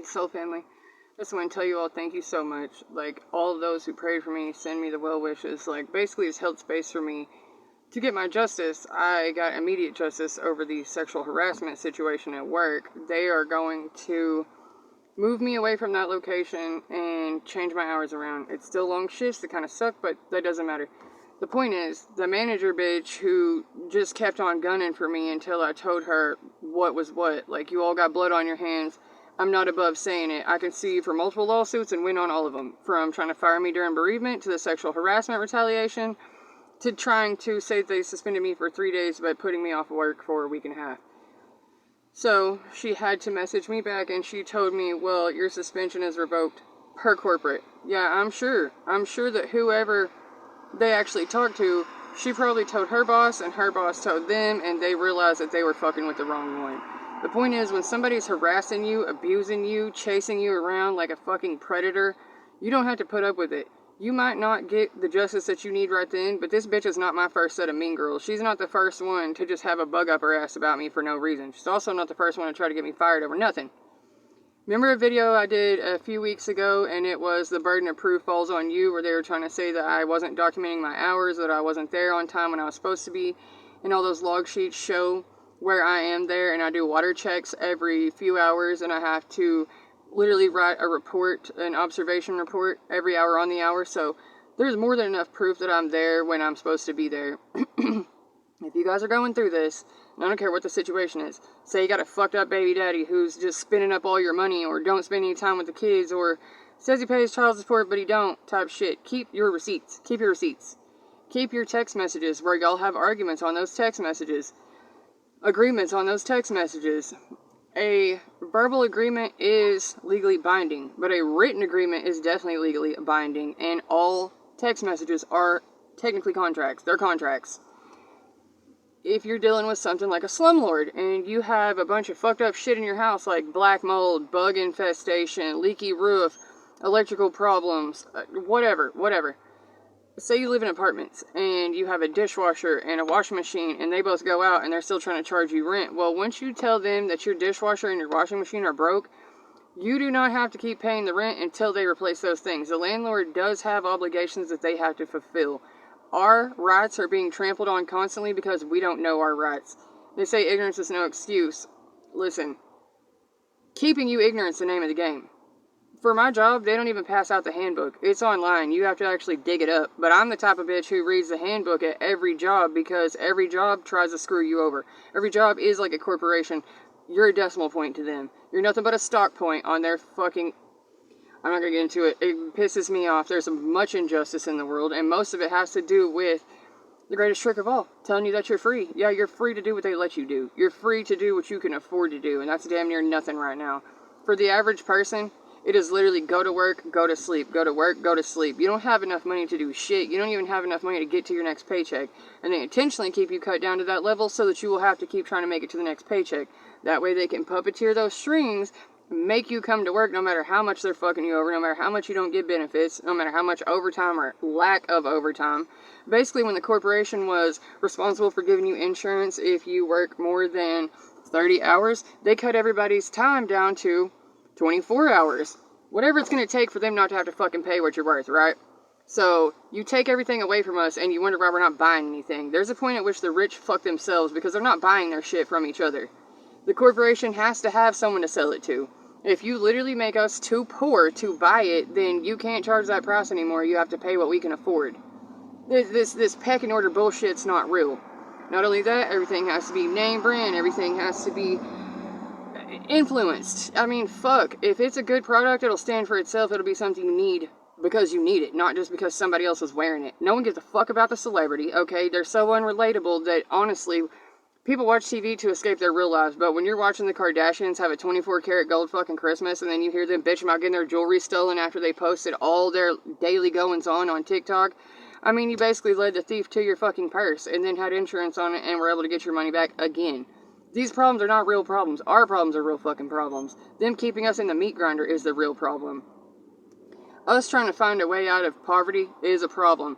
Soul family, just want to tell you all thank you so much. Like, all of those who prayed for me, send me the well wishes, like, basically it's held space for me to get my justice. I got immediate justice over the sexual harassment situation at work. They are going to move me away from that location and change my hours around. It's still long shifts that kind of suck, but that doesn't matter. The point is, the manager bitch who just kept on gunning for me until I told her what was what, like, you all got blood on your hands. I'm not above saying it. I can sue you for multiple lawsuits and win on all of them. From trying to fire me during bereavement, to the sexual harassment retaliation, to trying to say they suspended me for 3 days by putting me off work for a week and a half. So, she had to message me back and she told me, well, your suspension is revoked per corporate. Yeah, I'm sure. I'm sure that whoever they actually talked to, she probably told her boss and her boss told them, and they realized that they were fucking with the wrong one. The point is, when somebody's harassing you, abusing you, chasing you around like a fucking predator, you don't have to put up with it. You might not get the justice that you need right then, but this bitch is not my first set of mean girls. She's not the first one to just have a bug up her ass about me for no reason. She's also not the first one to try to get me fired over nothing. Remember a video I did a few weeks ago, and it was the burden of proof falls on you, where they were trying to say that I wasn't documenting my hours, that I wasn't there on time when I was supposed to be, and all those log sheets show where I am there, and I do water checks every few hours, and I have to literally write a report, an observation report, every hour on the hour, so there's more than enough proof that I'm there when I'm supposed to be there. If you guys are going through this, and I don't care what the situation is, say you got a fucked up baby daddy who's just spending up all your money, or don't spend any time with the kids, or says he pays child support but he don't, type shit, keep your receipts. Keep your receipts. Keep your text messages where y'all have arguments on those text messages. Agreements on those text messages. A verbal agreement is legally binding, but a written agreement is definitely legally binding, and all text messages are technically contracts. They're contracts. If you're dealing with something like a slumlord and you have a bunch of fucked up shit in your house like black mold, bug infestation, leaky roof, electrical problems, whatever. Say you live in apartments and you have a dishwasher and a washing machine and they both go out and they're still trying to charge you rent. Well, once you tell them that your dishwasher and your washing machine are broke, you do not have to keep paying the rent until they replace those things. The landlord does have obligations that they have to fulfill. Our rights are being trampled on constantly because we don't know our rights. They say ignorance is no excuse. Listen, keeping you ignorant is the name of the game. For my job, they don't even pass out the handbook. It's online. You have to actually dig it up. But I'm the type of bitch who reads the handbook at every job because every job tries to screw you over. Every job is like a corporation. You're a decimal point to them. You're nothing but a stock point on their fucking... I'm not going to get into it. It pisses me off. There's much injustice in the world, and most of it has to do with the greatest trick of all, telling you that you're free. Yeah, you're free to do what they let you do. You're free to do what you can afford to do, and that's damn near nothing right now. For the average person, it is literally go to work, go to sleep, go to work, go to sleep. You don't have enough money to do shit. You don't even have enough money to get to your next paycheck, and they intentionally keep you cut down to that level so that you will have to keep trying to make it to the next paycheck. That way they can puppeteer those strings, make you come to work no matter how much they're fucking you over, no matter how much you don't get benefits, no matter how much overtime or lack of overtime. Basically, when the corporation was responsible for giving you insurance if you work more than 30 hours, they cut everybody's time down to 24 hours. Whatever it's going to take for them not to have to fucking pay what you're worth, right? So, you take everything away from us and you wonder why we're not buying anything. There's a point at which the rich fuck themselves because they're not buying their shit from each other. The corporation has to have someone to sell it to. If you literally make us too poor to buy it, then you can't charge that price anymore. You have to pay what we can afford. This pecking order bullshit's not real. Not only that, everything has to be name brand. Everything has to be influenced. I mean, fuck. If it's a good product, it'll stand for itself. It'll be something you need because you need it, not just because somebody else is wearing it. No one gives a fuck about the celebrity, okay? They're so unrelatable that, honestly... People watch TV to escape their real lives, but when you're watching the Kardashians have a 24-karat gold fucking Christmas, and then you hear them bitching about getting their jewelry stolen after they posted all their daily goings-on TikTok, I mean, you basically led the thief to your fucking purse, and then had insurance on it, and were able to get your money back again. These problems are not real problems. Our problems are real fucking problems. Them keeping us in the meat grinder is the real problem. Us trying to find a way out of poverty is a problem.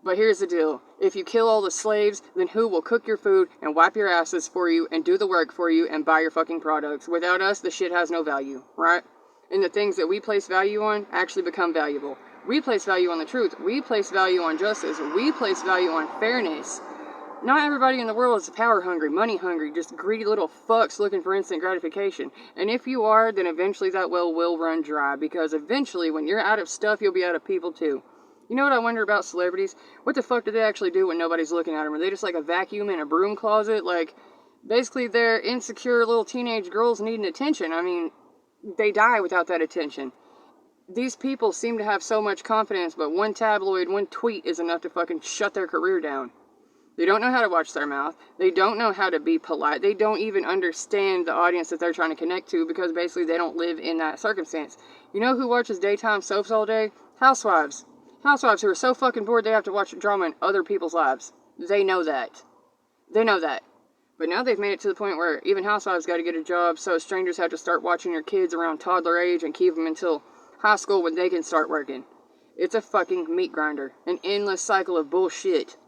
But here's the deal. If you kill all the slaves, then who will cook your food and wipe your asses for you and do the work for you and buy your fucking products? Without us, the shit has no value, right? and the things that we place value on actually become valuable. We place value on the truth. We place value on justice. We place value on fairness. Not everybody in the world is power hungry, money hungry, just greedy little fucks looking for instant gratification. And if you are, then eventually that well will run dry, because eventually when you're out of stuff, you'll be out of people too. You know what I wonder about celebrities? What the fuck do they actually do when nobody's looking at them? Are they just like a vacuum in a broom closet? Like, basically they're insecure little teenage girls needing attention. I mean, they die without that attention. These people seem to have so much confidence, but one tabloid, one tweet is enough to fucking shut their career down. They don't know how to watch their mouth. They don't know how to be polite. They don't even understand the audience that they're trying to connect to, because basically they don't live in that circumstance. You know who watches daytime soaps all day? Housewives. Housewives who are so fucking bored they have to watch drama in other people's lives. They know that. They know that. But now they've made it to the point where even housewives got to get a job, so strangers have to start watching their kids around toddler age and keep them until high school when they can start working. It's a fucking meat grinder. An endless cycle of bullshit.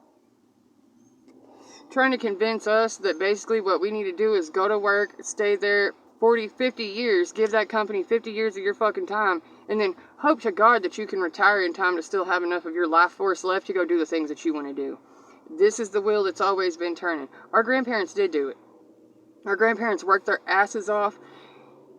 Trying to convince us that basically what we need to do is go to work, stay there 40, 50 years, give that company 50 years of your fucking time, and then hope to God that you can retire in time to still have enough of your life force left to go do the things that you want to do. This is the wheel that's always been turning. Our grandparents did do it. Our grandparents worked their asses off.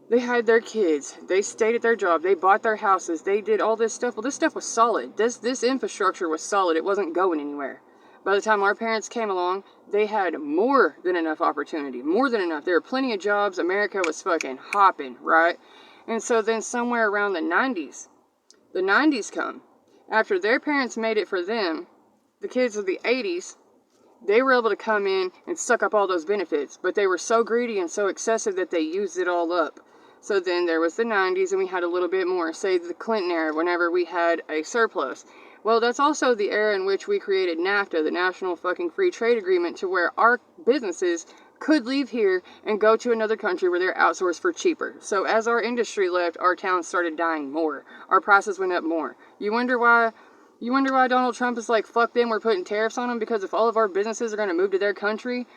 They had their kids. They stayed at their job. They bought their houses. They did all this stuff. Well, this stuff was solid. This infrastructure was solid. It wasn't going anywhere. By the time our parents came along, they had more than enough opportunity. More than enough. There were plenty of jobs. America was fucking hopping, right? And so then somewhere around the 90s come. After their parents made it for them, the kids of the 80s, they were able to come in and suck up all those benefits. But they were so greedy and so excessive that they used it all up. So then there was the 90s and we had a little bit more. Say the Clinton era, whenever we had a surplus. Well, that's also the era in which we created NAFTA, the National Fucking Free Trade Agreement, to where our businesses could leave here and go to another country where they're outsourced for cheaper. So as our industry left, our towns started dying more. Our prices went up more. You wonder why Donald Trump is like, fuck them, we're putting tariffs on them? Because if all of our businesses are going to move to their country,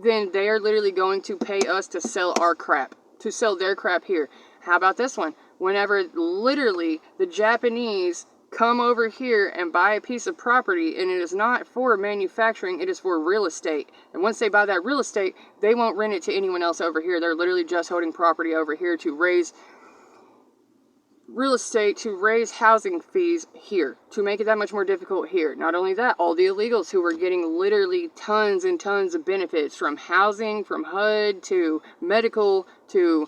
then they are literally going to pay us to sell our crap, to sell their crap here. How about this one? Whenever literally the Japanese come over here and buy a piece of property, and it is not for manufacturing, it is for real estate. And once they buy that real estate, they won't rent it to anyone else over here. They're literally just holding property over here to raise real estate, to raise housing fees here, to make it that much more difficult here. Not only that, all the illegals who were getting literally tons and tons of benefits, from housing, from HUD, to medical, to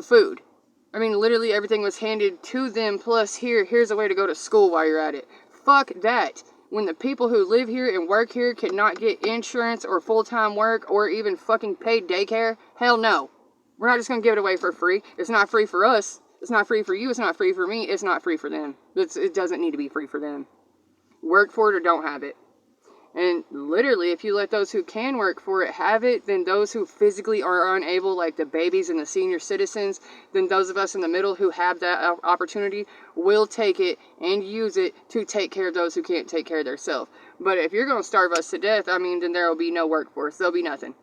food. I mean, literally everything was handed to them, plus here's a way to go to school while you're at it. Fuck that. When the people who live here and work here cannot get insurance or full-time work or even fucking paid daycare, hell no. We're not just going to give it away for free. It's not free for us. It's not free for you. It's not free for me. It's not free for them. It doesn't need to be free for them. Work for it or don't have it. And literally, if you let those who can work for it have it, then those who physically are unable, like the babies and the senior citizens, then those of us in the middle who have that opportunity will take it and use it to take care of those who can't take care of themselves. But if you're going to starve us to death, I mean, then there will be no workforce. There'll be nothing.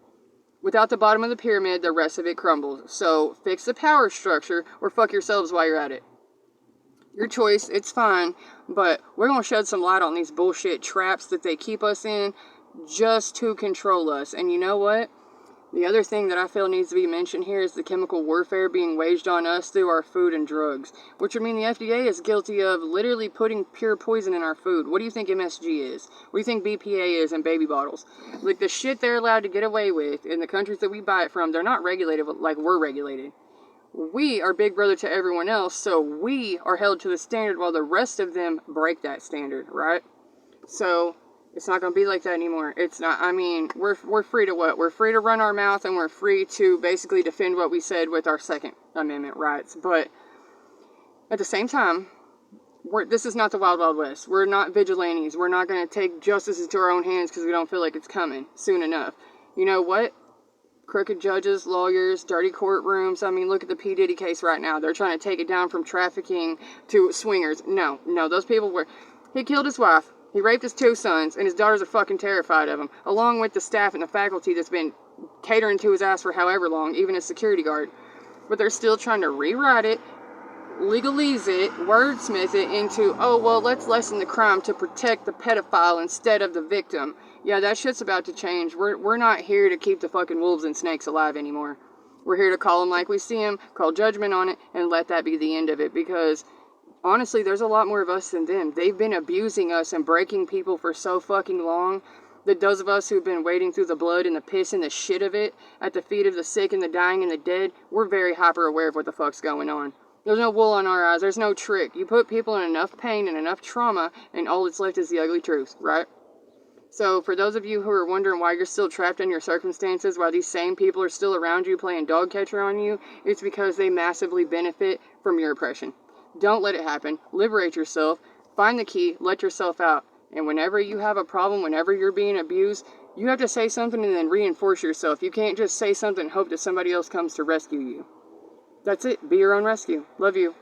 Without the bottom of the pyramid, the rest of it crumbles. So fix the power structure or fuck yourselves while you're at it. Your choice, it's fine, but we're going to shed some light on these bullshit traps that they keep us in just to control us. And you know what? The other thing that I feel needs to be mentioned here is the chemical warfare being waged on us through our food and drugs, which would mean the FDA is guilty of literally putting pure poison in our food. What do you think MSG is? What do you think BPA is in baby bottles? Like, the shit they're allowed to get away with in the countries that we buy it from, they're not regulated like we're regulated. We are big brother to everyone else, so we are held to the standard while the rest of them break that standard, right? So it's not going to be like that anymore. It's not, I mean, we're free to what? We're free to run our mouth, and we're free to basically defend what we said with our Second Amendment rights. But at the same time, this is not the Wild Wild West. We're not vigilantes. We're not going to take justice into our own hands because we don't feel like it's coming soon enough. You know what? Crooked judges, lawyers, dirty courtrooms. I mean, look at the P. Diddy case right now. They're trying to take it down from trafficking to swingers. No, those people were... He killed his wife. He raped his 2 sons, and his daughters are fucking terrified of him, along with the staff and the faculty that's been catering to his ass for however long, even his security guard. But they're still trying to rewrite it, legalize it, wordsmith it into, oh, well, let's lessen the crime to protect the pedophile instead of the victim. Yeah, that shit's about to change. We're not here to keep the fucking wolves and snakes alive anymore. We're here to call them like we see them, call judgment on it, and let that be the end of it. Because, honestly, there's a lot more of us than them. They've been abusing us and breaking people for so fucking long that those of us who've been wading through the blood and the piss and the shit of it at the feet of the sick and the dying and the dead, we're very hyper aware of what the fuck's going on. There's no wool on our eyes. There's no trick. You put people in enough pain and enough trauma, and all that's left is the ugly truth, right? So for those of you who are wondering why you're still trapped in your circumstances, why these same people are still around you playing dog catcher on you, it's because they massively benefit from your oppression. Don't let it happen. Liberate yourself. Find the key. Let yourself out. And whenever you have a problem, whenever you're being abused, you have to say something and then reinforce yourself. You can't just say something and hope that somebody else comes to rescue you. That's it. Be your own rescue. Love you.